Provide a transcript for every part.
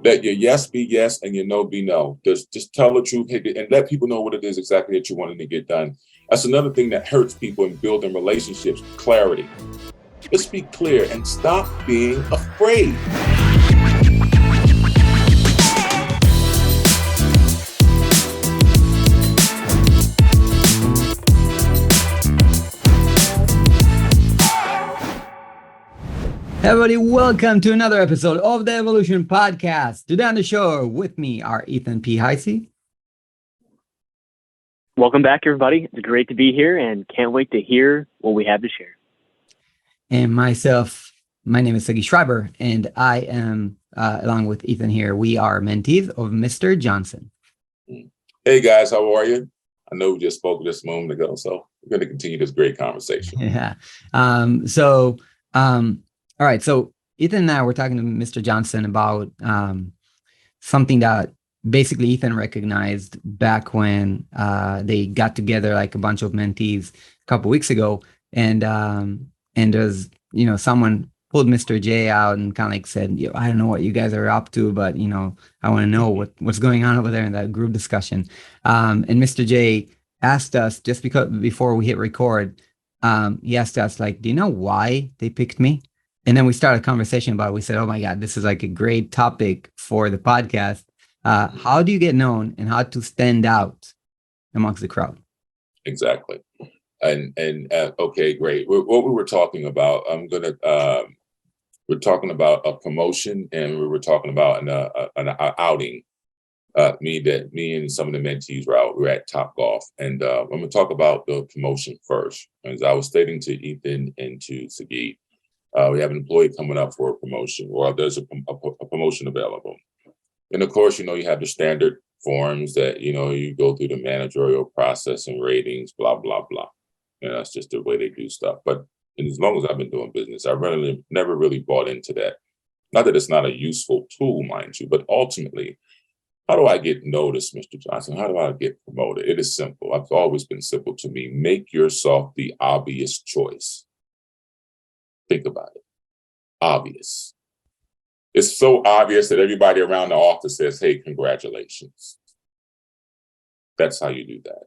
Let your yes be yes and your no be no. Just tell the truth, hit it, and let people know what it is exactly that you wanted to get done. That's another thing that hurts people in building relationships: clarity. Just be clear and stop being afraid. Hey everybody, welcome to another episode of the Evolution Podcast. Today on the show with me are Ethan P. Heisey. Welcome back, everybody. It's great to be here and can't wait to hear what we have to share. And myself, my name is Sagi Schreiber, and I am, along with Ethan here, we are mentees of Mr. Johnson. Hey guys, how are you? I know we just spoke just a moment ago, so we're going to continue this great conversation. Yeah. All right. So Ethan and I were talking to Mr. Johnson about something that basically Ethan recognized back when they got together, like a bunch of mentees a couple weeks ago, and there's, someone pulled Mr. J out and kind of like said, I don't know what you guys are up to, but I want to know what's going on over there in that group discussion. And Mr. J asked us just before we hit record, he asked us, like, do you know why they picked me? And then we started a conversation about it. We said, oh my God, this is like a great topic for the podcast. How do you get known and how to stand out amongst the crowd? Exactly. And okay, great. What we were talking about, we're talking about a promotion, and we were talking about an outing. Me and some of the mentees were out. We were at Top Golf, and I'm going to talk about the promotion first. As I was stating to Ethan and to Sagi, we have an employee coming up for a promotion, or there's a promotion available. And of course, you have the standard forms that, you go through the managerial process and ratings, blah, blah, blah. And that's just the way they do stuff. But as long as I've been doing business, I really never really bought into that. Not that it's not a useful tool, mind you, but ultimately, how do I get noticed, Mr. Johnson? How do I get promoted? It is simple. It's always been simple to me. Make yourself the obvious choice. Think about it. Obvious. It's so obvious that everybody around the office says, hey, congratulations. That's how you do that.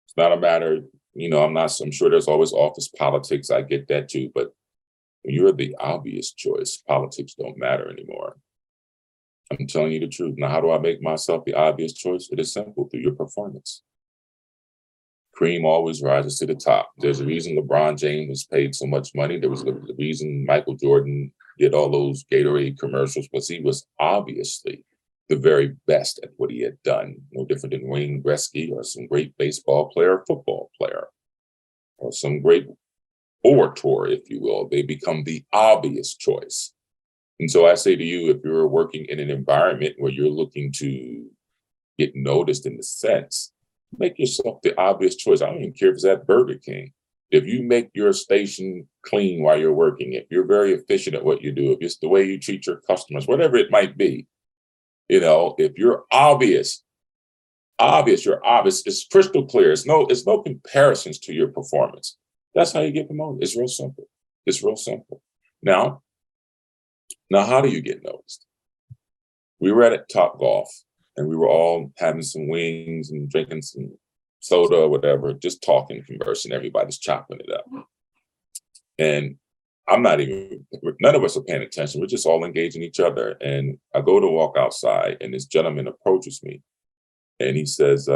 It's not a matter, I'm sure there's always office politics. I get that too. But when you're the obvious choice, politics don't matter anymore. I'm telling you the truth. Now, how do I make myself the obvious choice? It is simple: through your performance. Cream always rises to the top. There's a reason LeBron James was paid so much money. There was the reason Michael Jordan did all those Gatorade commercials, because he was obviously the very best at what he had done. No different than Wayne Gretzky or some great baseball player, football player, or some great orator, if you will. They become the obvious choice. And so I say to you, if you're working in an environment where you're looking to get noticed in the sense, make yourself the obvious choice. I don't even care if it's at Burger King. If you make your station clean while you're working, if you're very efficient at what you do, if it's the way you treat your customers, whatever it might be, if you're obvious, you're obvious, it's crystal clear. It's no comparisons to your performance. That's how you get promoted. It's real simple. It's real simple. Now, how do you get noticed? We were at Top Golf, and we were all having some wings and drinking some soda or whatever, just talking, conversing. Everybody's chopping it up. And none of us are paying attention. We're just all engaging each other. And I go to walk outside, and this gentleman approaches me, and he says,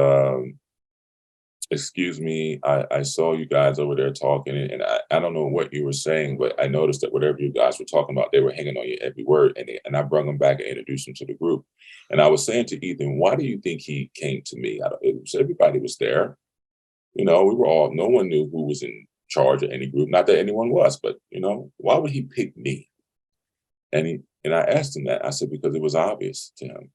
excuse me, I saw you guys over there talking, and I don't know what you were saying, but I noticed that whatever you guys were talking about, they were hanging on your every word, and I brought them back and introduced them to the group. And I was saying to Ethan, why do you think he came to me? Everybody was there. We were all, no one knew who was in charge of any group. Not that anyone was, but, why would he pick me? And I asked him that. I said, because it was obvious to him.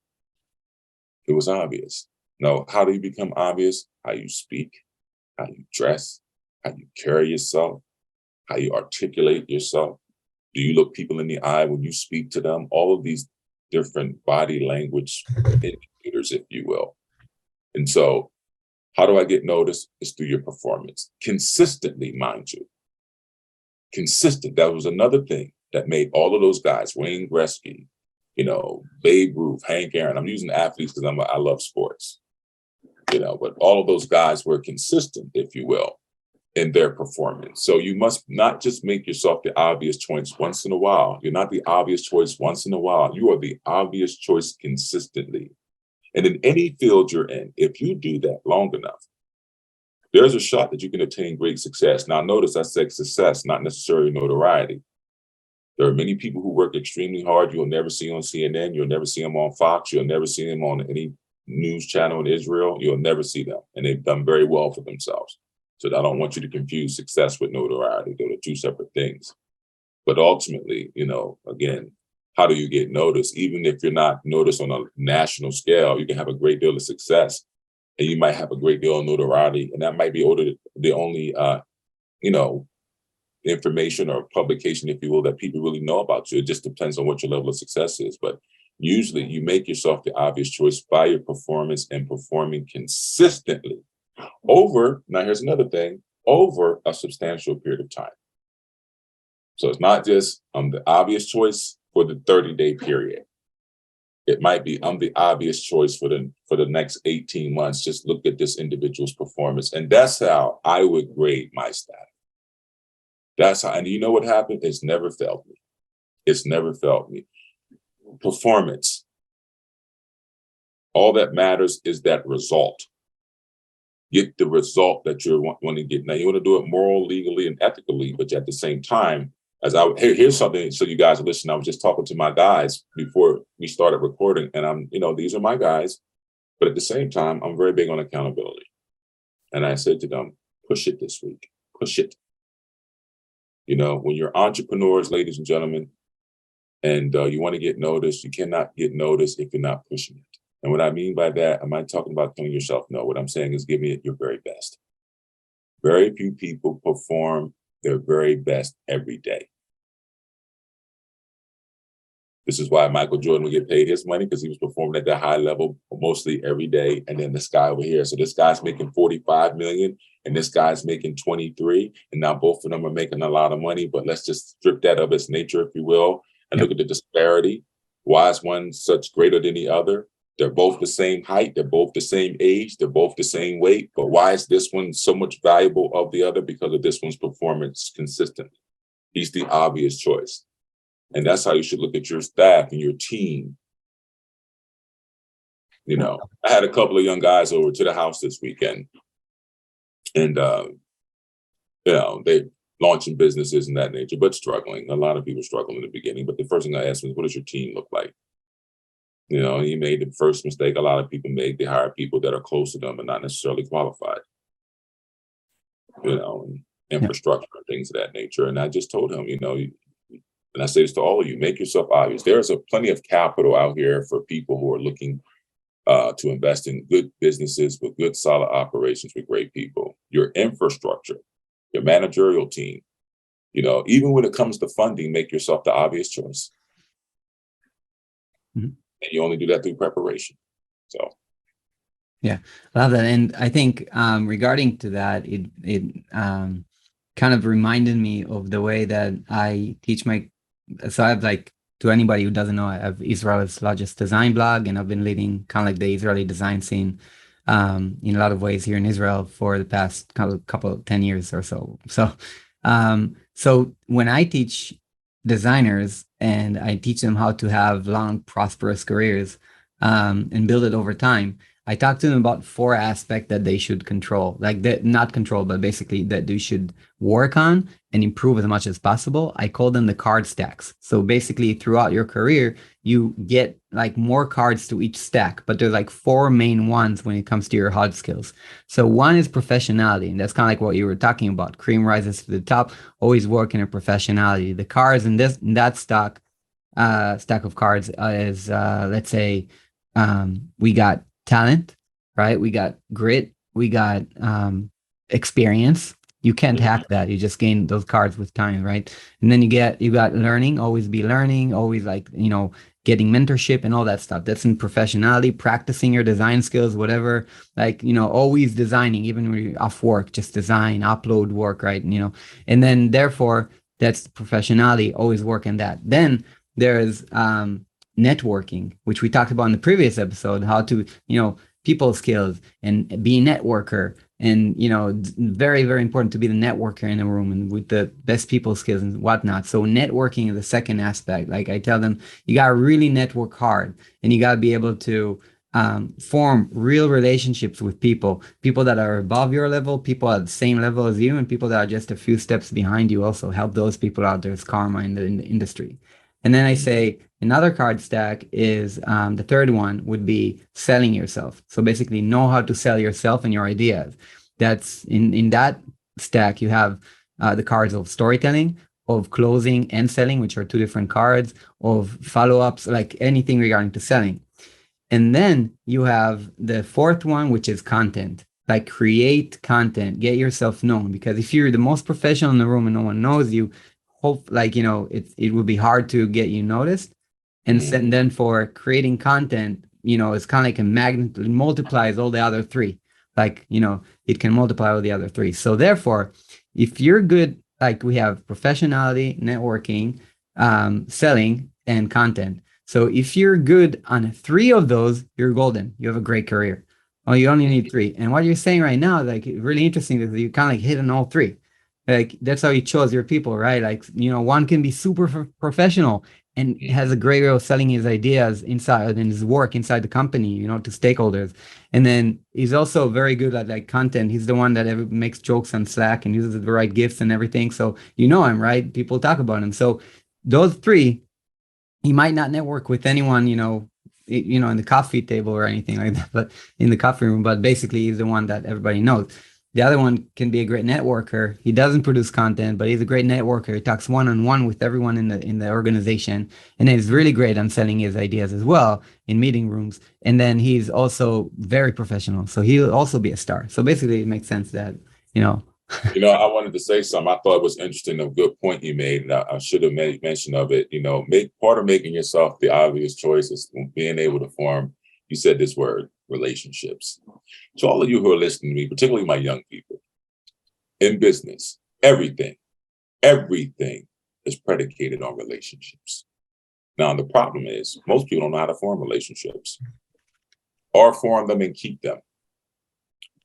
It was obvious. Now, how do you become obvious? How you speak, how you dress, how you carry yourself, how you articulate yourself. Do you look people in the eye when you speak to them? All of these different body language indicators, if you will. And so, how do I get noticed? It's through your performance. Consistently, mind you. Consistent. That was another thing that made all of those guys, Wayne Gretzky, Babe Ruth, Hank Aaron. I'm using athletes because I love sports, but all of those guys were consistent, if you will, in their performance. So you must not just make yourself the obvious choice once in a while. You're not the obvious choice once in a while. You are the obvious choice consistently. And in any field you're in, if you do that long enough, there's a shot that you can attain great success. Now, notice I said success, not necessarily notoriety. There are many people who work extremely hard. You'll never see on CNN. You'll never see them on Fox. You'll never see them on any news channel in Israel. You'll never see them. And they've done very well for themselves. So I don't want you to confuse success with notoriety. They're two separate things. But ultimately, again, how do you get noticed? Even if you're not noticed on a national scale, you can have a great deal of success and you might have a great deal of notoriety. And that might be the only, information or publication, if you will, that people really know about you. It just depends on what your level of success is. But usually you make yourself the obvious choice by your performance and performing consistently now here's another thing, over a substantial period of time. So it's not just I'm the obvious choice for the 30-day period. It might be I'm the obvious choice for the next 18 months. Just look at this individual's performance. And that's how I would grade my status. That's how, and you know what happened? It's never failed me. It's never failed me. Performance. All that matters is that result. Get the result that you want to get. Now you want to do it moral, legally, and ethically, but at the same time, here's something so you guys listen. I was just talking to my guys before we started recording, and these are my guys, but at the same time, I'm very big on accountability. And I said to them, push it this week, push it. When you're entrepreneurs, ladies and gentlemen, and you want to get noticed, you cannot get noticed if you're not pushing it. And what I mean by that, I'm not talking about telling yourself no. What I'm saying is giving it your very best. Very few people perform their very best every day. This is why Michael Jordan would get paid his money, because he was performing at that high level mostly every day. And then this guy over here. So this guy's making 45 million and this guy's making 23. And now both of them are making a lot of money, but let's just strip that of its nature, if you will, and look at the disparity. Why is one such greater than the other? They're both the same height. They're both the same age. They're both the same weight. But why is this one so much valuable of the other? Because of this one's performance consistently. He's the obvious choice. And that's how you should look at your staff and your team. I had a couple of young guys over to the house this weekend. And, they launching businesses and that nature, but struggling. A lot of people struggle in the beginning. But the first thing I asked them is, what does your team look like? He made the first mistake a lot of people make. They hire people that are close to them and not necessarily qualified. And infrastructure and things of that nature. And I just told him, and I say this to all of you, make yourself obvious. There's plenty of capital out here for people who are looking to invest in good businesses with good, solid operations with great people. Your infrastructure, your managerial team, even when it comes to funding, make yourself the obvious choice. Mm-hmm. And you only do that through preparation. So. Yeah, love that. And I think regarding to that, it kind of reminded me of the way that I teach so I have to anybody who doesn't know, I have Israel's largest design blog, and I've been leading kind of the Israeli design scene in a lot of ways here in Israel for the past couple 10 years or so. So when I teach designers and I teach them how to have long, prosperous careers and build it over time, I talk to them about 4 aspects that they should control, not control, but basically that they should work on and improve as much as possible. I call them the card stacks. So basically throughout your career, you get more cards to each stack, but there's 4 main ones when it comes to your hard skills. So one is professionality, and that's kind of what you were talking about. Cream rises to the top, always work in a professionality. The cards in that stack of cards is, let's say, we got talent, right? We got grit, we got experience. You can't hack that. You just gain those cards with time, right? And then you got learning, always be learning, always getting mentorship and all that stuff. That's in professionality, practicing your design skills, whatever, always designing, even when you're off work, just design, upload work, right? And then therefore that's professionality, always work in that. Then there's networking, which we talked about in the previous episode, how to, people skills and be a networker. And, very, very important to be the networker in a room and with the best people skills and whatnot. So networking is the second aspect. Like I tell them, you got to really network hard and you got to be able to form real relationships with people that are above your level, people at the same level as you, and people that are just a few steps behind you. Also help those people out. There's karma in the industry. And then I say another card stack is the third one would be selling yourself. So basically know how to sell yourself and your ideas. That's in that stack, you have the cards of storytelling, of closing and selling, which are two different cards, of follow-ups, like anything regarding to selling. And then you have the fourth one, which is content. Like create content, get yourself known. Because if you're the most professional in the room and no one knows you, it will be hard to get you noticed. And then for creating content, it's kind of like a magnet. It multiplies all the other three. Like, it can multiply all the other three. So therefore, if you're good, like we have professionality, networking, selling, and content. So if you're good on 3 of those, you're golden. You have a great career. Oh, you only need 3. And what you're saying right now, like really interesting, is you kind of like hit on all 3. Like that's how you chose your people, right? Like, one can be super professional and has a great way of selling his ideas inside and his work inside the company, to stakeholders. And then he's also very good at like content. He's the one that makes jokes on Slack and uses the right gifts and everything. So him, right? People talk about him. So those 3, he might not network with anyone, in the coffee table or anything like that, but in the coffee room, but basically he's the one that everybody knows. The other one can be a great networker. He doesn't produce content, but he's a great networker. He talks one-on-one with everyone in the organization, and he's really great on selling his ideas as well in meeting rooms. And then he's also very professional, so he'll also be a star. So basically, it makes sense that I wanted to say something I thought was interesting, a good point you made, and I should have made mention of it. Part of making yourself the obvious choice is being able to form, you said this word, relationships. To all of you who are listening to me, particularly my young people, in business, everything is predicated on relationships. Now, the problem is most people don't know how to form relationships or form them and keep them.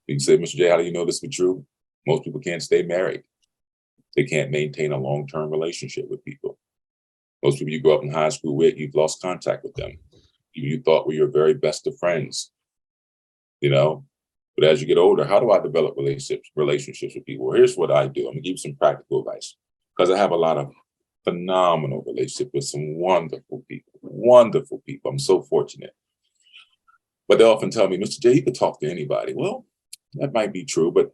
You can say, Mr. J, how do you know this to be true? Most people can't stay married. They can't maintain a long-term relationship with people. Most people you grew up in high school with, you've lost contact with them. You thought were your very best of friends, But as you get older, how do I develop relationships with people? Well, here's what I do. I'm gonna give you some practical advice because I have a lot of phenomenal relationships with some wonderful people. I'm so fortunate. But they often tell me, Mr. J, you could talk to anybody. Well, that might be true, but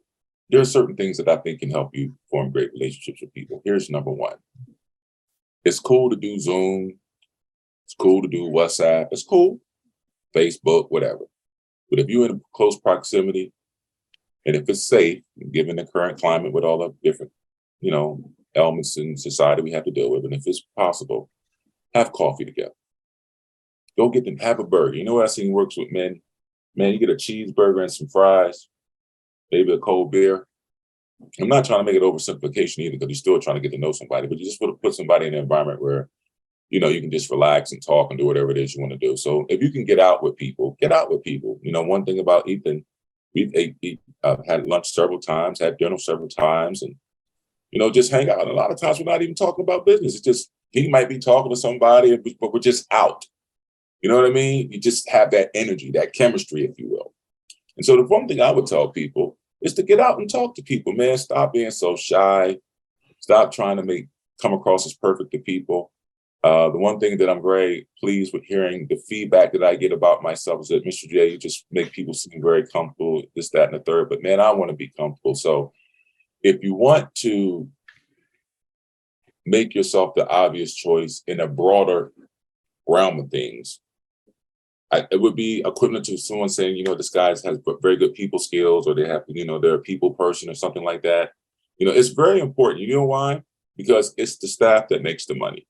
there are certain things that I think can help you form great relationships with people. Here's number 1. It's cool to do Zoom. It's cool to do WhatsApp. It's cool. Facebook, whatever. But if you're in close proximity, and if it's safe, given the current climate with all the different, elements in society we have to deal with, and if it's possible, have coffee together. Go get them, have a burger. You know what I seen works with men? Man, you get a cheeseburger and some fries, maybe a cold beer. I'm not trying to make it oversimplification either, because you're still trying to get to know somebody, but you just want to put somebody in an environment where, you can just relax and talk and do whatever it is you want to do. So if you can get out with people, get out with people. One thing about Ethan, we've had lunch several times, had dinner several times, and, just hang out. And a lot of times we're not even talking about business. It's just, he might be talking to somebody, but we're just out. You know what I mean? You just have that energy, that chemistry, if you will. And so the one thing I would tell people is to get out and talk to people, man. Stop being so shy. Stop trying to come across as perfect to people. The one thing that I'm very pleased with hearing the feedback that I get about myself is that, Mr. J, you just make people seem very comfortable, this, that, and the third. But man, I want to be comfortable. So if you want to make yourself the obvious choice in a broader realm of things, it would be equivalent to someone saying, this guy has very good people skills, or they have, they're a people person or something like that. It's very important. You know why? Because it's the staff that makes the money.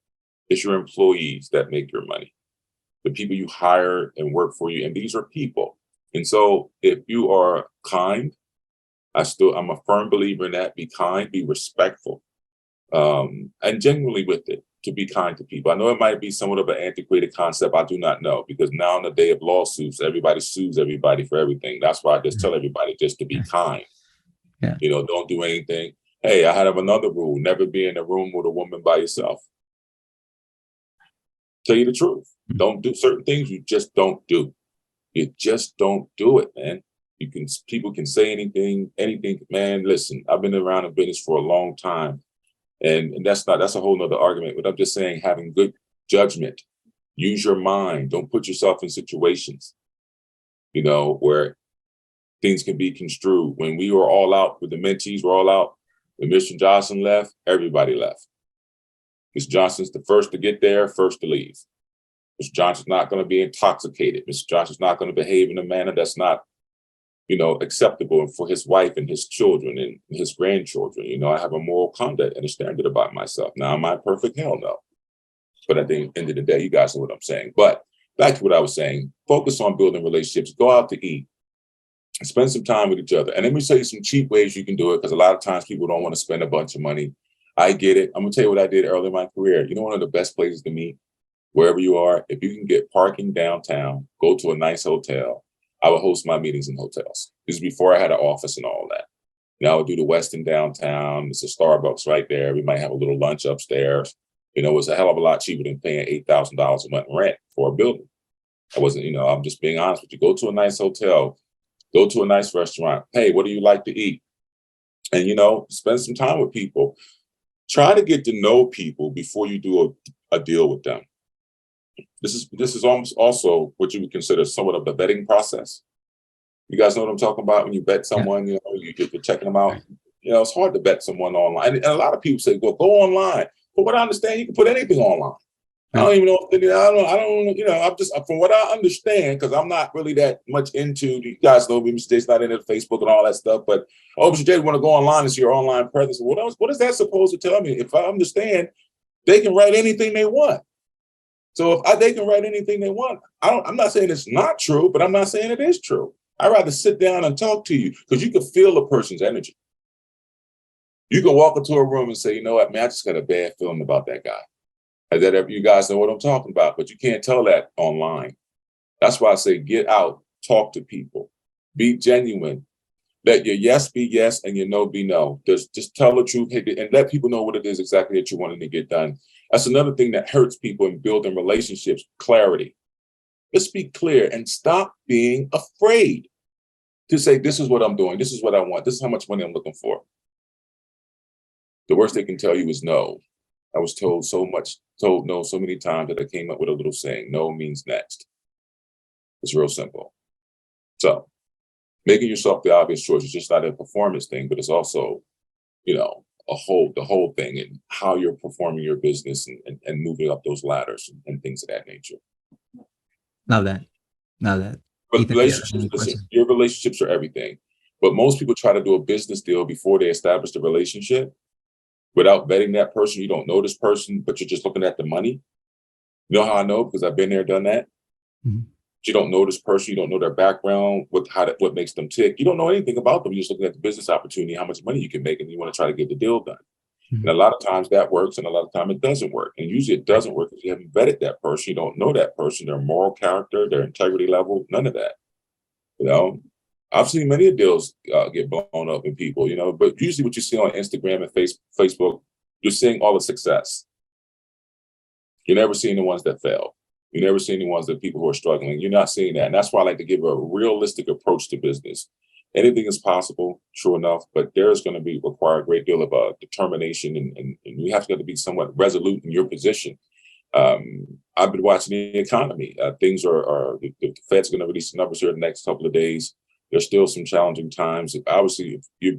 It's your employees that make your money, the people you hire and work for you. And these are people. And so if you are kind, I'm a firm believer in that. Be kind, be respectful, and genuinely with it. to be kind to people. I know it might be somewhat of an antiquated concept. I do not know, because now in the day of lawsuits, everybody sues everybody for everything. That's why I just tell everybody just to be kind. Yeah. You know, don't do anything. Hey, I have another rule: never be in a room with a woman by yourself. Tell you the truth. Don't do certain things. You just don't do. You just don't do it, man. People can say anything, man. Listen, I've been around in business for a long time. And that's a whole nother argument, but I'm just saying, having good judgment, use your mind. Don't put yourself in situations, you know, where things can be construed. When we were all out with the mentees, we're all out. When Mr. Johnson left, everybody left. Mr. Johnson's the first to get there, first to leave. Mr. Johnson's not going to be intoxicated. Mr. Johnson's not going to behave in a manner that's not, you know, acceptable for his wife and his children and his grandchildren. You know, I have a moral conduct and a standard about myself. Now, am I perfect? Hell no. But at the end of the day, you guys know what I'm saying. But back to what I was saying, focus on building relationships, go out to eat, spend some time with each other. And let me tell you some cheap ways you can do it, because a lot of times people don't want to spend a bunch of money. I get it. I'm going to tell you what I did early in my career. You know, one of the best places to meet, wherever you are, if you can get parking downtown, go to a nice hotel. I would host my meetings in hotels. This is before I had an office and all that. Now I would do the Westin downtown. It's a Starbucks right there. We might have a little lunch upstairs. You know, it was a hell of a lot cheaper than paying $8,000 a month rent for a building. I wasn't, you know, I'm just being honest with you. Go to a nice hotel, go to a nice restaurant. Hey, what do you like to eat? And, you know, spend some time with people. Try to get to know people before you do a deal with them. This is almost also what you would consider somewhat of the vetting process. You guys know what I'm talking about? When you vet someone, you know, you're checking them out. You know, it's hard to vet someone online. And a lot of people say, well, go online. But what I understand, you can put anything online. I don't even know. I don't. You know. I'm just, from what I understand, because I'm not really that much into. You guys know me, Mr. J's not into Facebook and all that stuff. But Mr. J want to go online and see your online presence. What is that supposed to tell me? If I understand, they can write anything they want. So if they can write anything they want, I'm not saying it's not true, but I'm not saying it is true. I'd rather sit down and talk to you, because you can feel a person's energy. You can walk into a room and say, you know what, man, I just got a bad feeling about that guy. You guys know what I'm talking about, but you can't tell that online. That's why I say get out, talk to people, be genuine. Let your yes be yes and your no be no. Just tell the truth and let people know what it is exactly that you're wanting to get done. That's another thing that hurts people in building relationships: clarity. Let's be clear and stop being afraid to say, this is what I'm doing, this is what I want, this is how much money I'm looking for. The worst they can tell you is no. I was told no so many times that I came up with a little saying: no means next. It's real simple. So making yourself the obvious choice is just not a performance thing, but it's also, you know, the whole thing, and how you're performing your business and moving up those ladders and things of that nature. Love that. But Ethan, relationships, listen, your relationships are everything. But most people try to do a business deal before they establish the relationship without vetting that person. You don't know this person, but you're just looking at the money. You know how I know? Because I've been there, done that. Mm-hmm. You don't know this person. You don't know their background, what makes them tick. You don't know anything about them. You're just looking at the business opportunity, how much money you can make, and you want to try to get the deal done. Mm-hmm. And a lot of times that works, and a lot of times it doesn't work. And usually it doesn't work because you haven't vetted that person. You don't know that person, their moral character, their integrity level, none of that. You know, I've seen many deals get blown up in people, you know, but usually what you see on Instagram and Facebook, you're seeing all the success. You're never seeing the ones that fail. You're never seeing the ones that people who are struggling. You're not seeing that. And that's why I like to give a realistic approach to business. Anything is possible, true enough, but there's going to require a great deal of determination, and you have to be somewhat resolute in your position. I've been watching the economy. Things are the Fed's going to release the numbers here in the next couple of days. There's still some challenging times. Obviously, your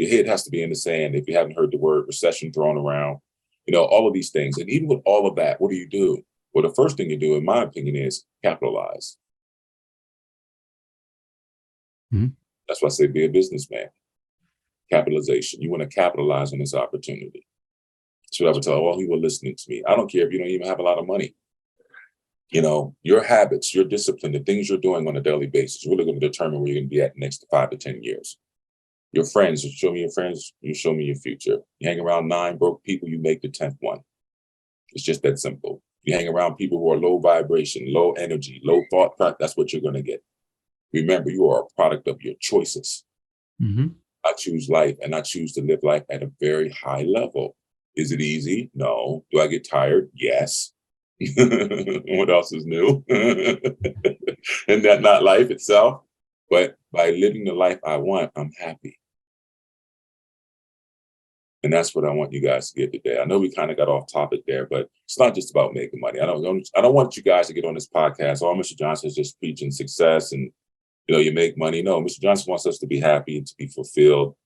head has to be in the sand if you haven't heard the word recession thrown around. You know, all of these things. And even with all of that, what do? Well, the first thing you do, in my opinion, is capitalize. Mm-hmm. That's why I say be a businessman. Capitalization. You want to capitalize on this opportunity. That's what I would tell all who are listening to me. I don't care if you don't even have a lot of money. You know, your habits, your discipline, the things you're doing on a daily basis, really going to determine where you're going to be at the next 5 to 10 years. Your friends, you show me your friends, you show me your future. You hang around 9 broke people, you make the 10th one. It's just that simple. You hang around people who are low vibration, low energy, low thought, that's what you're going to get. Remember, you are a product of your choices. Mhm. I choose life, and I choose to live life at a very high level. Is it easy? No. Do I get tired? Yes. What else is new? And that not life itself? But by living the life I want, I'm happy. And that's what I want you guys to get today. I know we kind of got off topic there, but it's not just about making money. I don't want you guys to get on this podcast. Oh, Mr. Johnson is just preaching success and you make money. No, Mr. Johnson wants us to be happy and to be fulfilled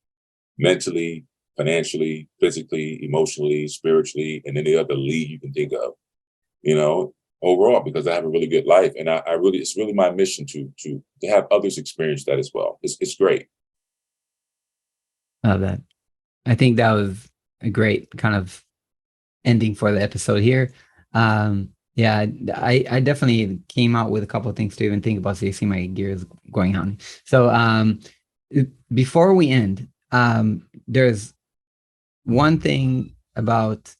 mentally, financially, physically, emotionally, spiritually, and any other lead you can think of, overall, because I have a really good life. And it's really my mission to have others experience that as well. It's great. Love that. I think that was a great kind of ending for the episode here. Yeah, I definitely came out with a couple of things to even think about. So you see my gears going on. So before we end, there's one thing about,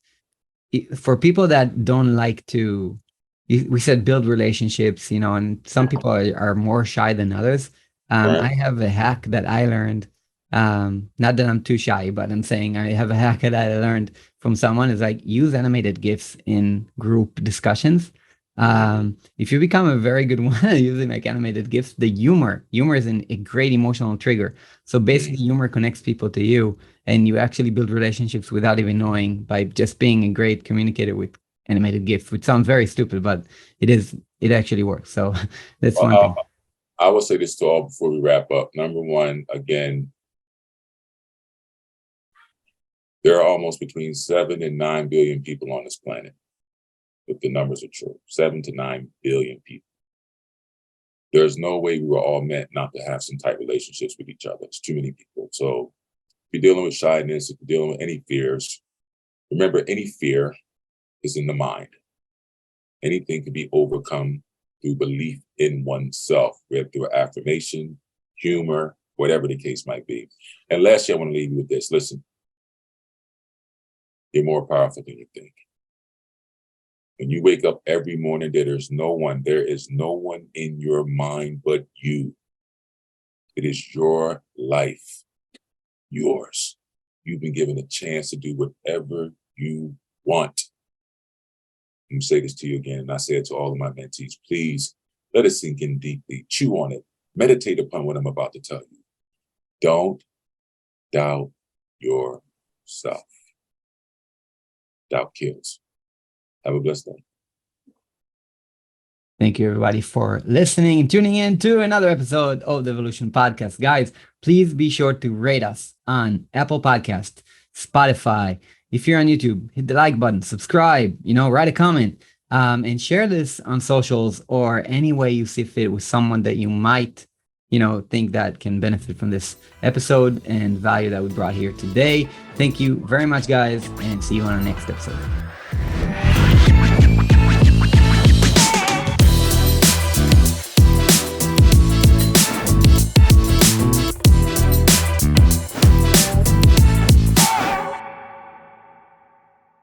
for people that don't like to, we said build relationships, and some people are more shy than others. I have a hack that I learned. Not that I'm too shy, but I'm saying I have a hack that I learned from someone, is like use animated GIFs in group discussions. If you become a very good one at using like animated GIFs, the humor is a great emotional trigger. So basically humor connects people to you, and you actually build relationships without even knowing, by just being a great communicator with animated GIFs, which sounds very stupid, but it actually works. So that's one thing. I will say this to all before we wrap up. Number one, again, there are almost between 7 and 9 billion people on this planet, if the numbers are true. 7 to 9 billion people. There's no way we were all meant not to have some type of relationships with each other. It's too many people. So if you're dealing with shyness, if you're dealing with any fears, remember, any fear is in the mind. Anything can be overcome through belief in oneself, whether through affirmation, humor, whatever the case might be. And lastly, I want to leave you with this. Listen. You're more powerful than you think. When you wake up every morning, there is no one in your mind but you. It is your life, yours. You've been given a chance to do whatever you want. I'm going to say this to you again, and I say it to all of my mentees. Please let it sink in deeply. Chew on it. Meditate upon what I'm about to tell you. Don't doubt yourself. Doubt kills. Have a blessed day. Thank you, everybody, for listening and tuning in to another episode of the Evolution Podcast. Guys, please be sure to rate us on Apple Podcast, Spotify. If you're on YouTube, hit the like button, subscribe, write a comment, and share this on socials or any way you see fit with someone that you might think that can benefit from this episode and value that we brought here today. Thank you very much, guys, and see you on our next episode.